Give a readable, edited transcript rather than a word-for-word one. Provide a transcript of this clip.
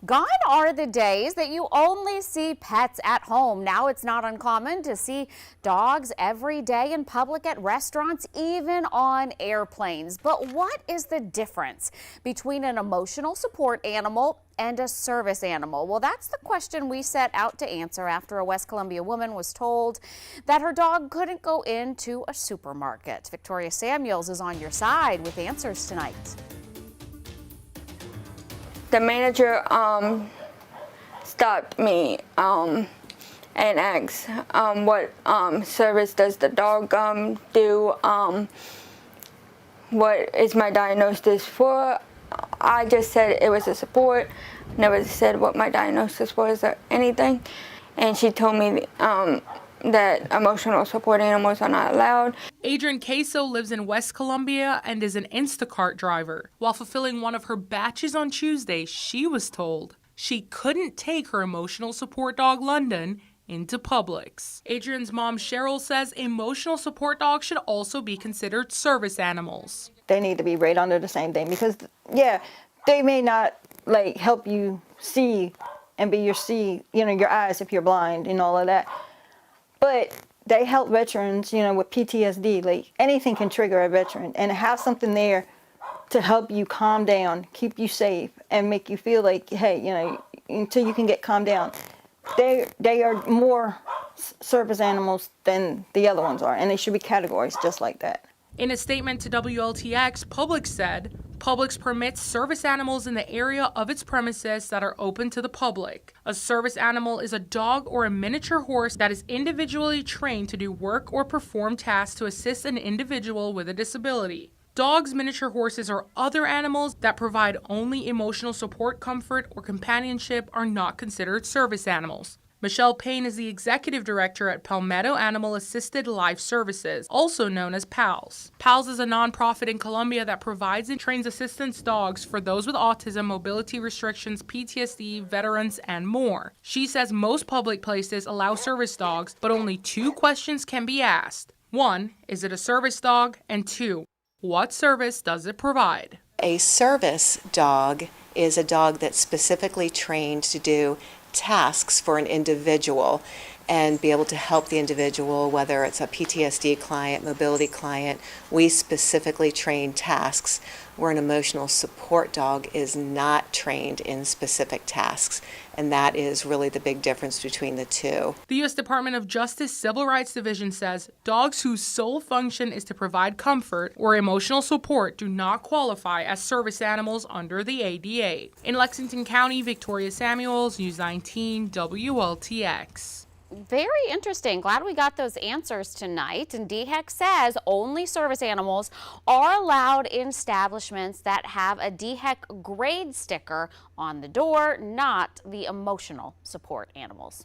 Gone are the days that you only see pets at home. Now it's not uncommon to see dogs every day in public, at restaurants, even on airplanes. But what is the difference between an emotional support animal and a service animal? Well, that's the question we set out to answer after a West Columbia woman was told that her dog couldn't go into a supermarket. Victoria Samuels is on your side with answers tonight. The manager stopped me and asked what service does the dog do, what is my diagnosis for. I just said it was a support, never said what my diagnosis was or anything. And she told me that emotional support animals are not allowed. Adrian Queso lives in West Columbia and is an Instacart driver. While fulfilling one of her batches on Tuesday, she was told she couldn't take her emotional support dog, London, into Publix. Adrian's mom, Cheryl, says emotional support dogs should also be considered service animals. They need to be right under the same thing because, yeah, they may not like help you see and be your your eyes if you're blind and all of that. But they help veterans, with PTSD. Like anything can trigger a veteran, and have something there to help you calm down, keep you safe, and make you feel like, hey, until you can get calmed down. They are more service animals than the other ones are, and they should be categorized just like that. In a statement to WLTX, Publix said, Publix permits service animals in the area of its premises that are open to the public. A service animal is a dog or a miniature horse that is individually trained to do work or perform tasks to assist an individual with a disability. Dogs, miniature horses, or other animals that provide only emotional support, comfort, or companionship are not considered service animals. Michelle Payne is the executive director at Palmetto Animal Assisted Life Services, also known as PALS. PALS is a nonprofit in Colombia that provides and trains assistance dogs for those with autism, mobility restrictions, PTSD, veterans, and more. She says most public places allow service dogs, but only 2 questions can be asked. 1, is it a service dog? And 2, what service does it provide? A service dog is a dog that's specifically trained to do tasks for an individual and be able to help the individual, whether it's a PTSD client, mobility client. We specifically train tasks, where an emotional support dog is not trained in specific tasks. And that is really the big difference between the two. The U.S. Department of Justice Civil Rights Division says dogs whose sole function is to provide comfort or emotional support do not qualify as service animals under the ADA. In Lexington County, Victoria Samuels, News 19, WLTX. Very interesting. Glad we got those answers tonight. And DHEC says only service animals are allowed in establishments that have a DHEC grade sticker on the door, not the emotional support animals.